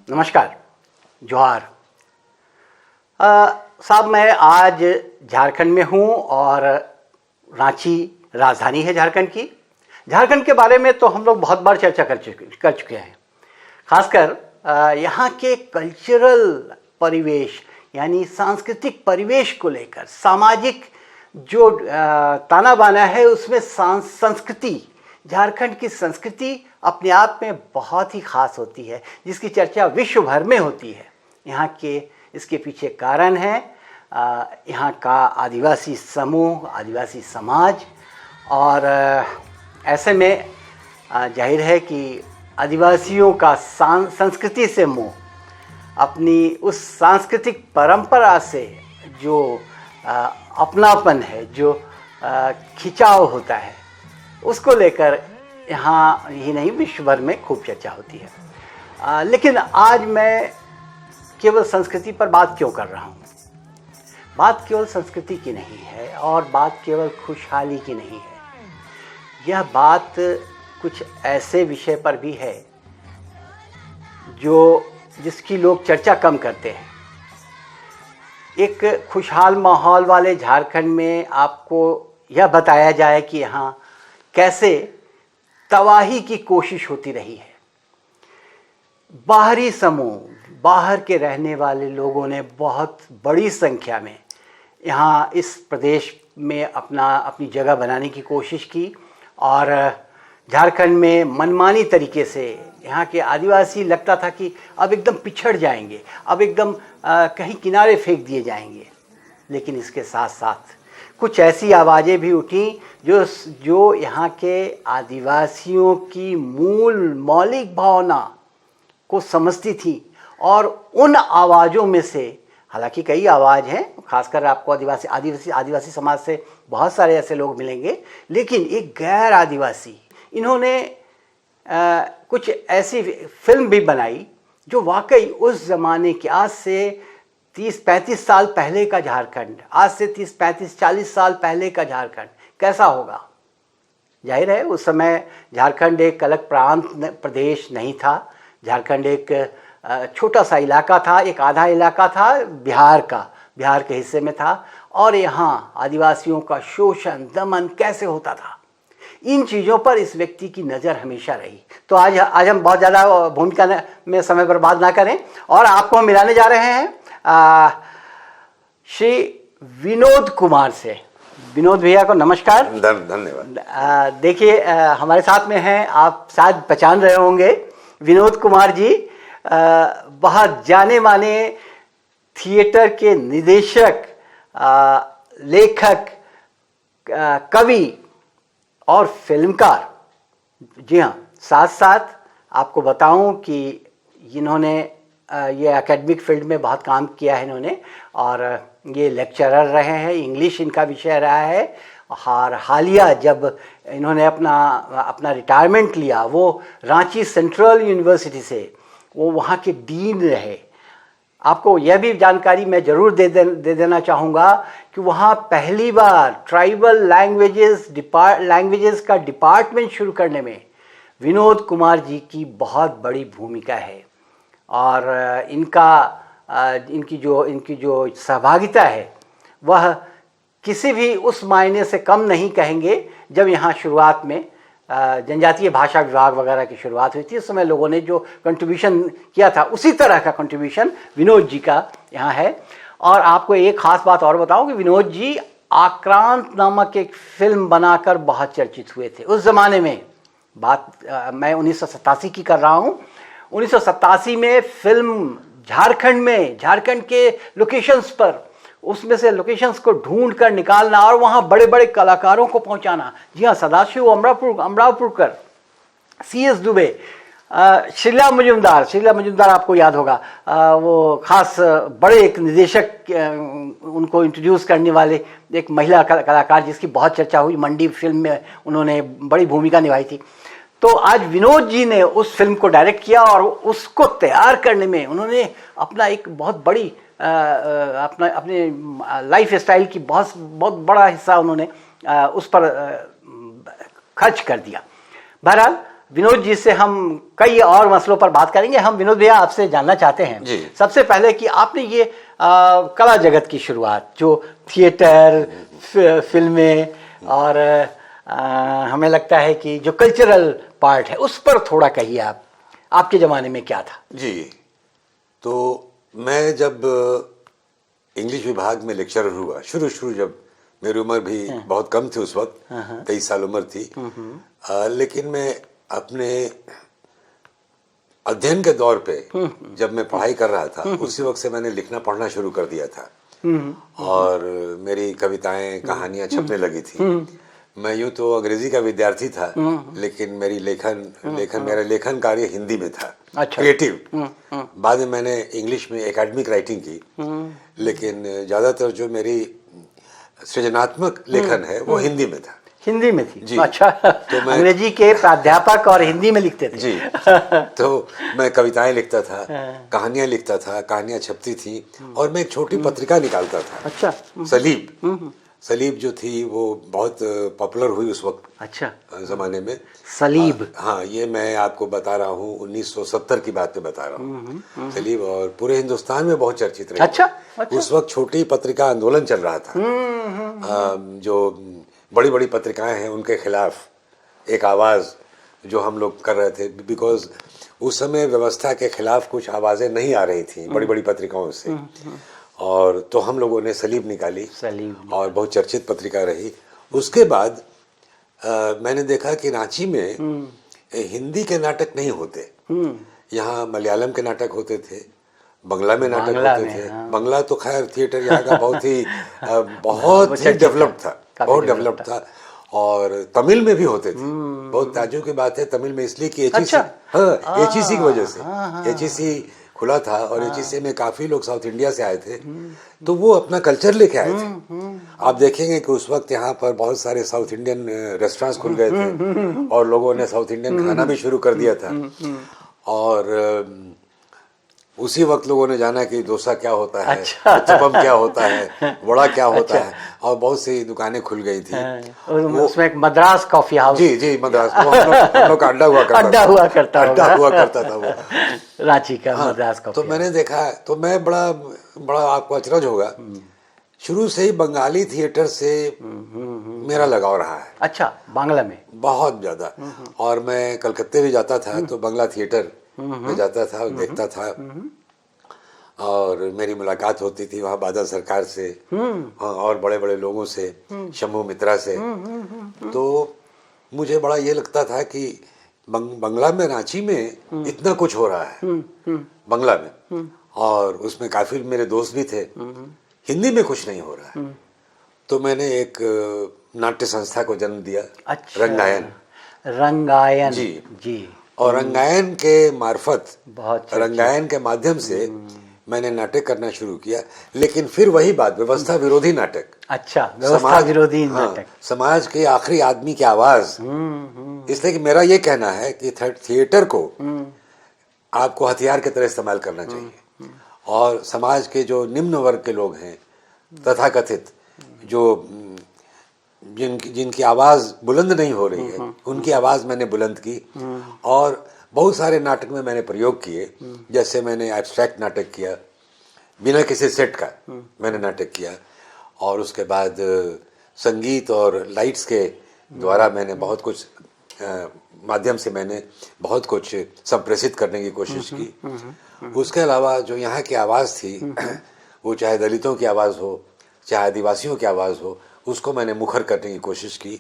नमस्कार, जोहार। साहब, मैं आज झारखंड में हूँ और रांची राजधानी है झारखंड की। झारखंड के बारे में तो हम लोग बहुत बार चर्चा कर चुके हैं। खासकर यहाँ के कल्चरल परिवेश यानी सांस्कृतिक परिवेश को लेकर, सामाजिक जो ताना बाना है उसमें संस्कृति, झारखंड की संस्कृति अपने आप में बहुत ही ख़ास होती है, जिसकी चर्चा विश्व भर में होती है। यहाँ के इसके पीछे कारण है यहाँ का आदिवासी समूह, आदिवासी समाज। और ऐसे में जाहिर है कि आदिवासियों का संस्कृति से मोह, अपनी उस सांस्कृतिक परंपरा से जो अपनापन है, जो खिंचाव होता है, उसको लेकर यहाँ ही नहीं विश्व भर में खूब चर्चा होती है। लेकिन आज मैं केवल संस्कृति पर बात क्यों कर रहा हूँ? बात केवल संस्कृति की नहीं है और बात केवल खुशहाली की नहीं है। यह बात कुछ ऐसे विषय पर भी है जिसकी लोग चर्चा कम करते हैं। एक खुशहाल माहौल वाले झारखंड में आपको यह बताया जाए कि यहाँ कैसे तबाही की कोशिश होती रही है। बाहरी समूह, बाहर के रहने वाले लोगों ने बहुत बड़ी संख्या में यहाँ इस प्रदेश में अपनी जगह बनाने की कोशिश की और झारखंड में मनमानी तरीके से यहाँ के आदिवासी लगता था कि अब एकदम पिछड़ जाएंगे, अब एकदम कहीं किनारे फेंक दिए जाएंगे। लेकिन इसके साथ साथ कुछ ऐसी आवाज़ें भी उठी जो यहाँ के आदिवासियों की मौलिक भावना को समझती थी। और उन आवाज़ों में से, हालांकि कई आवाज़ हैं, खासकर आपको आदिवासी समाज से बहुत सारे ऐसे लोग मिलेंगे, लेकिन एक गैर आदिवासी, इन्होंने कुछ ऐसी फिल्म भी बनाई जो वाकई उस ज़माने के, आज से 30-35 साल पहले का झारखंड, आज से 30-35-40 साल पहले का झारखंड कैसा होगा। जाहिर है उस समय झारखंड एक अलग प्रदेश नहीं था। झारखंड एक छोटा सा इलाका था, एक आधा इलाका था बिहार के हिस्से में था। और यहाँ आदिवासियों का शोषण, दमन कैसे होता था, इन चीज़ों पर इस व्यक्ति की नज़र हमेशा रही। तो आज हम बहुत ज़्यादा भूमिका में समय बर्बाद ना करें और आपको हम मिलाने जा रहे हैं श्री विनोद कुमार से। विनोद भैया को नमस्कार। धन्यवाद। देखिए, हमारे साथ में हैं, आप शायद पहचान रहे होंगे, विनोद कुमार जी बहुत जाने माने थिएटर के निदेशक, लेखक, कवि और फिल्मकार। जी हाँ, साथ साथ आपको बताऊं कि इन्होंने ये एकेडमिक फील्ड में बहुत काम किया है इन्होंने, और ये लेक्चरर रहे हैं, इंग्लिश इनका विषय रहा है। और हालिया जब इन्होंने अपना रिटायरमेंट लिया, वो रांची सेंट्रल यूनिवर्सिटी से वो वहाँ के डीन रहे। आपको यह भी जानकारी मैं ज़रूर दे देना चाहूँगा कि वहाँ पहली बार ट्राइबल लैंग्वेजेस का डिपार्टमेंट शुरू करने में विनोद कुमार जी की बहुत बड़ी भूमिका है। और इनकी जो सहभागिता है वह किसी भी उस मायने से कम नहीं कहेंगे। जब यहाँ शुरुआत में जनजातीय भाषा विभाग वगैरह की शुरुआत हुई थी, उस समय लोगों ने जो कंट्रीब्यूशन किया था, उसी तरह का कंट्रीब्यूशन विनोद जी का यहाँ है। और आपको एक ख़ास बात और बताऊं कि विनोद जी आक्रांत नामक एक फिल्म बनाकर बहुत चर्चित हुए थे उस ज़माने में। बात मैं 1987 की कर रहा हूँ। 1987 में फिल्म झारखंड के लोकेशंस पर, उसमें से लोकेशंस को ढूंढ कर निकालना और वहाँ बड़े बड़े कलाकारों को पहुँचाना। जी हाँ, सदाशिव अमरापुरकर, CS दुबे, शीला मजुमदार आपको याद होगा, वो खास बड़े एक निदेशक, उनको इंट्रोड्यूस करने वाले एक महिला कलाकार जिसकी बहुत चर्चा हुई, मंडी फिल्म में उन्होंने बड़ी भूमिका निभाई थी। तो आज विनोद जी ने उस फिल्म को डायरेक्ट किया और उसको तैयार करने में उन्होंने अपना एक बहुत बड़ी अपने लाइफ स्टाइल की बहुत बड़ा हिस्सा उन्होंने उस पर खर्च कर दिया। बहरहाल विनोद जी से हम कई और मसलों पर बात करेंगे। हम विनोद भैया आपसे जानना चाहते हैं जी। सबसे पहले कि आपने ये कला जगत की शुरुआत जो थिएटर, फिल्में और हमें लगता है कि जो कल्चरल पार्ट है उस पर थोड़ा कहिए। आप आपके ज़माने में क्या था? जी, तो मैं जब इंग्लिश विभाग में लेक्चरर हुआ, शुरू जब मेरी उम्र भी बहुत कम थी उस वक्त, 23 साल उम्र थी, लेकिन मैं अपने अध्ययन के दौर पे जब मैं पढ़ाई कर रहा था उसी वक्त से मैंने लिखना पढ़ना शुरू कर दिया था और मेरी कविताएं, कहानियां छपने लगी थी। मैं यूं तो अंग्रेजी का विद्यार्थी था, लेकिन मेरी मेरा लेखन कार्य हिंदी में था। अच्छा। क्रिएटिव। बाद में मैंने इंग्लिश में एकेडमिक राइटिंग की, लेकिन ज्यादातर जो मेरी सृजनात्मक लेखन है वो हिंदी में था। हिंदी में थी जी। अच्छा। तो अंग्रेजी के प्राध्यापक और हिंदी में लिखते थे। जी। तो मैं कविताएं लिखता था, कहानियां लिखता था, कहानियां छपती थी और मैं एक छोटी पत्रिका निकालता था। अच्छा। सलीब जो थी वो बहुत पॉपुलर हुई उस वक्त। अच्छा। जमाने में सलीब। हाँ, ये मैं आपको बता रहा हूँ 1970 की बात में बता रहा हूँ। सलीब और पूरे हिंदुस्तान में बहुत चर्चित रही। अच्छा। उस वक्त छोटी पत्रिका आंदोलन चल रहा था। जो बड़ी बड़ी पत्रिकाएं हैं उनके खिलाफ एक आवाज जो हम लोग कर रहे थे, बिकॉज उस समय व्यवस्था के खिलाफ कुछ आवाजें नहीं आ रही थी बड़ी बड़ी पत्रिकाओं से। और तो हम लोगों ने सलीब निकाली और बहुत चर्चित पत्रिका रही। उसके बाद मैंने देखा कि रांची में हिंदी के नाटक नहीं होते, यहाँ मलयालम के नाटक होते थे, बंगला में नाटक होते थे। बंगला तो खैर थिएटर यहाँ का बहुत ही डेवलप्ड था, बहुत डेवलप्ड था। और तमिल में भी होते थे। बहुत ताज्जुब की बात है, तमिल में इसलिए कि एचईसी की वजह से एचईसी खुला था और एचईसी में काफी लोग साउथ इंडिया से आए थे, तो वो अपना कल्चर लेके आए थे। आप देखेंगे कि उस वक्त यहाँ पर बहुत सारे साउथ इंडियन रेस्टोरेंट्स खुल गए थे और लोगों ने साउथ इंडियन खाना भी शुरू कर दिया था। और उसी वक्त लोगों ने जाना कि डोसा क्या होता है, उत्तपम क्या होता है, वड़ा क्या होता है, और बहुत सी दुकानें खुल गई थी। उसमें एक मद्रास कॉफी हाउस। जी मद्रास, हम लोग का अड्डा हुआ करता था वो रांची का। मद्रास कॉफी। तो मैंने देखा, तो मैं बड़ा आपको अचरज होगा, शुरू से ही बंगाली थिएटर से मेरा लगाव रहा है। अच्छा। बांग्ला में बहुत ज्यादा। और मैं कलकत्ते भी जाता था तो बंगला थिएटर में जाता था और देखता था, और मेरी मुलाकात होती थी वहाँ बादल सरकार से और बड़े बड़े लोगों से, शम्भू मित्रा से। तो मुझे बड़ा ये लगता था कि बंगला में, रांची में इतना कुछ हो रहा है बंगला में, और उसमें काफी मेरे दोस्त भी थे। हिंदी में कुछ नहीं हो रहा है। तो मैंने एक नाट्य संस्था को जन्म दिया। अच्छा। रंगायन जी। और रंगायन के मार्फत, रंगायन के माध्यम से मैंने नाटक करना शुरू किया। लेकिन फिर वही बात, व्यवस्था विरोधी नाटक। अच्छा। व्यवस्था विरोधी नाटक। समाज के आखिरी आदमी की आवाज। इसलिए कि मेरा ये कहना है कि थिएटर को आपको हथियार की तरह इस्तेमाल करना चाहिए, और समाज के जो निम्न वर्ग के लोग हैं, तथाकथित, जो जिनकी आवाज बुलंद नहीं हो रही है, उनकी आवाज मैंने बुलंद की। और बहुत सारे नाटक में मैंने प्रयोग किए। जैसे मैंने एब्स्ट्रैक्ट नाटक किया, बिना किसी सेट का मैंने नाटक किया। और उसके बाद संगीत और लाइट्स के द्वारा मैंने बहुत कुछ माध्यम से मैंने बहुत कुछ संप्रेषित करने की कोशिश की। उसके अलावा जो यहाँ की आवाज़ थी, वो चाहे दलितों की आवाज़ हो, चाहे आदिवासियों की आवाज़ हो, उसको मैंने मुखर करने की कोशिश की।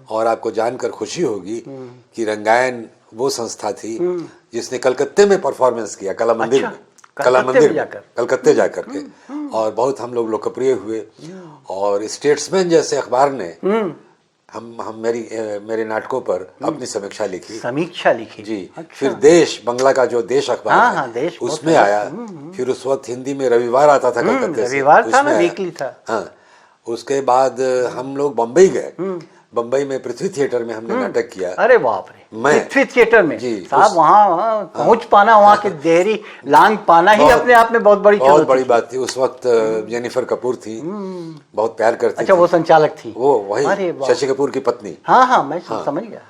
और आपको जानकर खुशी होगी कि रंगायन वो संस्था थी जिसने कलकत्ते में परफॉर्मेंस किया, कला मंदिर में, कलकत्ते जाकर के, और बहुत हम लोग लोकप्रिय हुए। और स्टेट्समैन जैसे अखबार ने हम मेरे नाटकों पर अपनी समीक्षा लिखी जी। अच्छा। फिर देश, बंगला का जो देश अखबार है, देश उसमें आया। फिर उस वक्त हिंदी में रविवार आता था कलकत्ते से, रविवार था ना, वीकली था। हाँ। उसके बाद हम लोग बम्बई गए। बम्बई में पृथ्वी थिएटर में हमने नाटक किया। अरे बाप रे, पृथ्वी थिएटर में जी साहब, वहाँ पहुंच पाना, वहाँ की देहरी लांग पाना ही अपने आप में बहुत बड़ी बात थी। उस वक्त जेनिफर कपूर थी, बहुत प्यार करती। अच्छा, वो संचालक थी, वो वही शशि कपूर की पत्नी। हाँ, मैं समझ गया।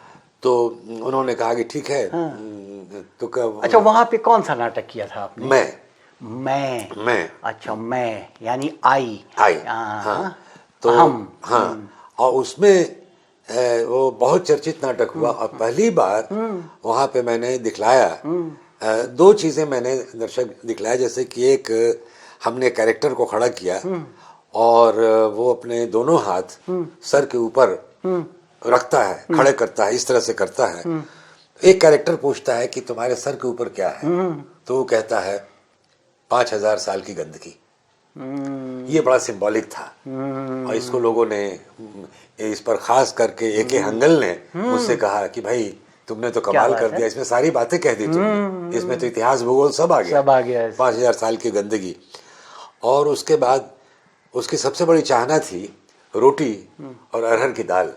तो उन्होंने कहा कि ठीक है। तो अच्छा, वहाँ पे कौन सा नाटक किया था आपने? मैं अच्छा, मैं यानी आई। हाँ। तो हाँ, और उसमें वो बहुत चर्चित नाटक हुआ और पहली बार वहाँ पे मैंने दिखलाया दो चीजें मैंने दर्शक दिखलाया। जैसे कि एक, हमने कैरेक्टर को खड़ा किया और वो अपने दोनों हाथ सर के ऊपर रखता है, खड़े करता है, इस तरह से करता है। एक कैरेक्टर पूछता है कि तुम्हारे सर के ऊपर क्या है? तो वो कहता है 5000 साल की गंदगी। ये बड़ा सिंबॉलिक था और इसको लोगों ने, इस पर खास करके A.K. हंगल ने मुझसे कहा कि भाई तुमने तो कमाल कर दिया, इसमें सारी बातें कह दी तुमने, इसमें तो इतिहास भूगोल सब आ गया। 5000 साल की गंदगी। और उसके बाद उसकी सबसे बड़ी चाहना थी रोटी और अरहर की दाल।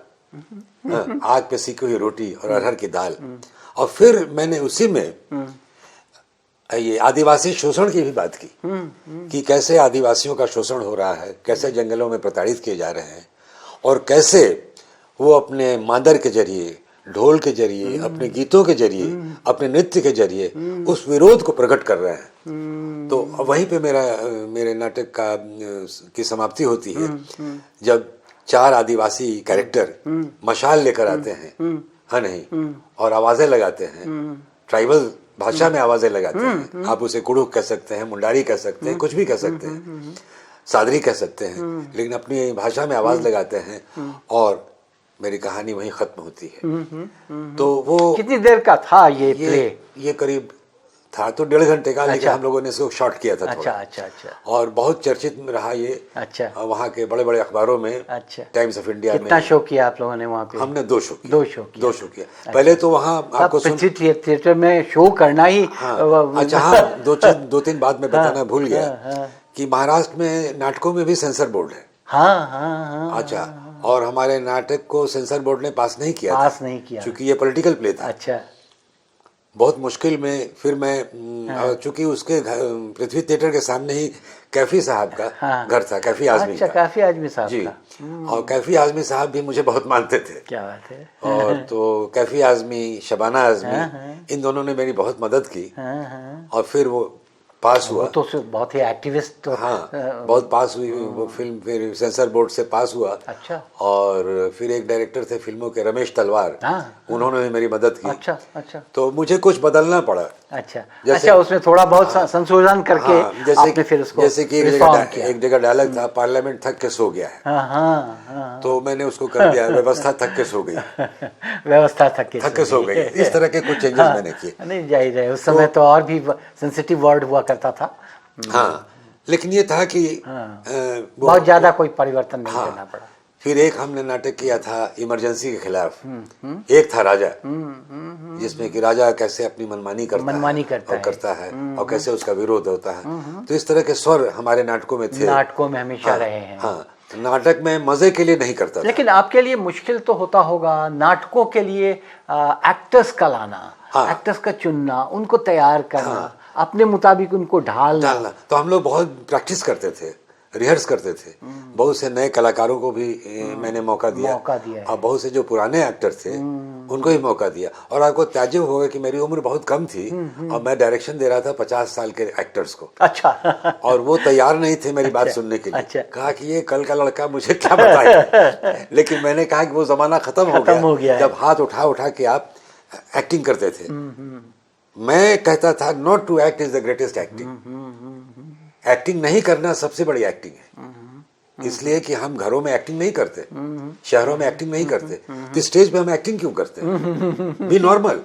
आग पे सीखी हुई रोटी और अरहर की दाल। और फिर मैंने उसी में ये आदिवासी शोषण की भी बात की कि कैसे आदिवासियों का शोषण हो रहा है, कैसे जंगलों में प्रताड़ित किए जा रहे हैं और कैसे वो अपने मांदर के जरिए, ढोल के जरिए, अपने गीतों के जरिए, अपने नृत्य के जरिए उस विरोध को प्रकट कर रहे हैं। तो वहीं पे मेरे नाटक की समाप्ति होती है जब 4 आदिवासी कैरेक्टर मशाल लेकर आते हैं, हाँ नहीं, और आवाजें लगाते हैं, ट्राइबल भाषा में आवाजें लगाते हैं। आप उसे कुड़ुक कह सकते हैं, मुंडारी कह सकते हैं, कुछ भी कह सकते हैं, सादरी कह सकते हैं, लेकिन अपनी भाषा में आवाज लगाते हैं और मेरी कहानी वहीं खत्म होती है। तो वो कितनी देर का था ये प्ले? ये करीब था तो 1.5 घंटे का। लेकिन हम लोगों ने इसको शॉर्ट किया था थोड़ा। अच्छा। और बहुत चर्चित रहा ये। अच्छा। वहाँ के बड़े बड़े अखबारों में। अच्छा। टाइम्स ऑफ इंडिया में। कितना शो किया आप लोगों ने वहाँ पे? हमने 2 शो किया। 2 शो किया। पहले तो वहाँ आपको थिएटर में शो करना ही। अच्छा हाँ, 2-3 बात मैं बताना भूल गया कि महाराष्ट्र में नाटकों में भी सेंसर बोर्ड है। हाँ। अच्छा, और हमारे नाटक को सेंसर बोर्ड ने पास नहीं किया क्योंकि ये पॉलिटिकल प्ले था। अच्छा। बहुत मुश्किल में फिर मैं चूंकि उसके पृथ्वी थिएटर के सामने ही कैफी साहब का घर था, कैफी आजमी का। कैफी आजमी साहब जी। का। और कैफी आजमी साहब भी मुझे बहुत मानते थे। क्या बात है। और तो कैफी आजमी, शबाना आजमी, इन दोनों ने मेरी बहुत मदद की। और फिर वो पास हुआ। वो तो बहुत ही एक्टिविस्ट तो। हाँ, बहुत पास हुई वो फिल्म, फिर सेंसर बोर्ड से पास हुआ। अच्छा। और फिर एक डायरेक्टर थे फिल्मों के, रमेश तलवार, उन्होंने भी मेरी मदद की। अच्छा। तो मुझे कुछ बदलना पड़ा। अच्छा, उसमें थोड़ा बहुत संशोधन करके आपने फिर उसको जैसे कि एक जगह डायलॉग था, पार्लियामेंट थक के सो गया है। तो मैंने उसको कर दिया, व्यवस्था थक के सो गई। व्यवस्था थक के सो गई। इस तरह के कुछ चेंजेस मैंने किए। नहीं, जाहिर है उस समय तो और भी सेंसिटिव वर्ड हुआ करता था। हाँ, लेकिन ये था कि बहुत ज्यादा कोई परिवर्तन नहीं करना पड़ा। फिर एक हमने नाटक किया था इमरजेंसी के खिलाफ। एक था राजा, जिसमें कि राजा कैसे अपनी मनमानी करता है और कैसे उसका विरोध होता है। तो इस तरह के स्वर हमारे नाटकों में थे। नाटकों में हमेशा रहे हैं। हाँ, नाटक में मजे के लिए नहीं करता था। लेकिन आपके लिए मुश्किल तो होता होगा नाटकों के लिए एक्टर्स का लाना, एक्टर्स का चुनना, उनको तैयार करना, अपने मुताबिक उनको ढालना। तो हम लोग बहुत प्रैक्टिस करते थे, रिहर्स करते थे। बहुत से नए कलाकारों को भी मैंने मौका दिया और बहुत से जो पुराने एक्टर थे उनको भी मौका दिया। और आपको ताज्जुब होगा कि मेरी उम्र बहुत कम थी और मैं डायरेक्शन दे रहा था 50 साल के एक्टर्स को। अच्छा। और वो तैयार नहीं थे मेरी बात सुनने के लिए। कहा कि ये कल का लड़का मुझे क्या बताएगा। लेकिन मैंने कहा कि वो जमाना खत्म हो गया जब हाथ उठा के आप एक्टिंग करते थे। मैं कहता था not to act is the greatest acting. Acting नहीं करना सबसे बड़ी एक्टिंग है। इसलिए कि हम घरों में एक्टिंग नहीं करते, शहरों में एक्टिंग नहीं करते, तो स्टेज पे हम एक्टिंग क्यों करते हैं? B normal.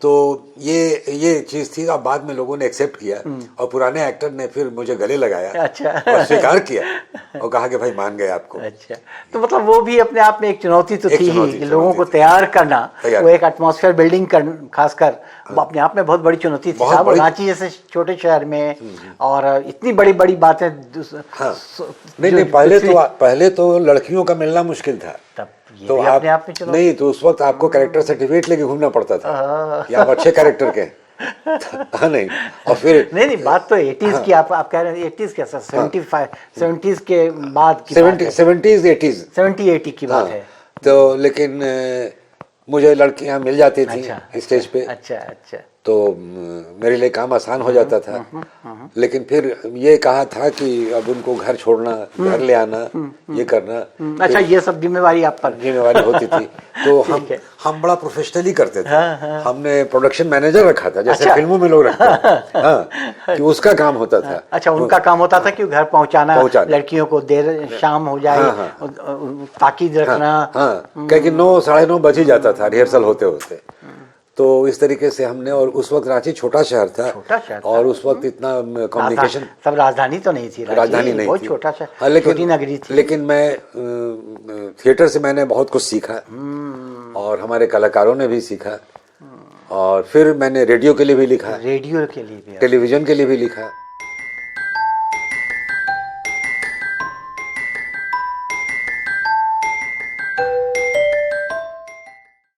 तो ये चीज थी। और बाद में लोगों ने एक्सेप्ट किया और पुराने एक्टर ने फिर मुझे गले लगाया। अच्छा। और स्वीकार किया और कहा कि भाई मान गए आपको। अच्छा, तो मतलब वो भी अपने आप में एक चुनौती तो थी ही कि लोगों को तैयार करना, वो एक एटमॉस्फेयर बिल्डिंग करना, खासकर अपने आप में बहुत बड़ी चुनौती थी साहब। रांची जैसे छोटे शहर में और इतनी बड़ी बड़ी बातें। नहीं, पहले तो लड़कियों का मिलना मुश्किल था। तो आप नहीं, तो उस वक्त आपको कैरेक्टर सर्टिफिकेट लेके घूमना पड़ता था कि आप अच्छे कैरेक्टर के। हाँ नहीं, और फिर नहीं, बात तो 80s की आप कह रहे हैं। 80s क्या, 70s के बाद की 70s 80s 70-80 की बात है। तो लेकिन मुझे लड़कियां मिल जाती थी अच्छा, स्टेज पे, अच्छा अच्छा। तो मेरे लिए काम आसान हो जाता था। लेकिन फिर ये कहा था कि अब उनको घर छोड़ना, घर ले आना, ये करना, अच्छा, ये सब जिम्मेवारी आप पर। जिम्मेवारी होती थी। तो ठीक है। हम बड़ा प्रोफेशनली करते थे। हाँ। हमने प्रोडक्शन मैनेजर रखा था, जैसे अच्छा। फिल्मों में लोग रखते हैं। हाँ, कि उसका काम होता था। अच्छा, उनका काम होता था कि घर पहुंचाना, पहुंचाना। लड़कियों को देर शाम हो जाए, हाँ, ताकीद रखना। हाँ, क्योंकि 9 साढ़े 9 बज ही जाता था रिहर्सल होते होते। तो इस तरीके से हमने, और उस वक्त रांची छोटा शहर था, छोटा शहर था। और उस वक्त इतना कम्युनिकेशन, सब राजधानी तो नहीं थी, राजधानी नहीं बहुत थी। छोटा हाँ, शहर, छोटी नगरी थी। लेकिन मैं थिएटर से मैंने बहुत कुछ सीखा, और हमारे कलाकारों ने भी सीखा, और फिर मैंने रेडियो के लिए भी लिखा, रेडियो के लिए भी, टेलीविजन के लिए भी लिखा।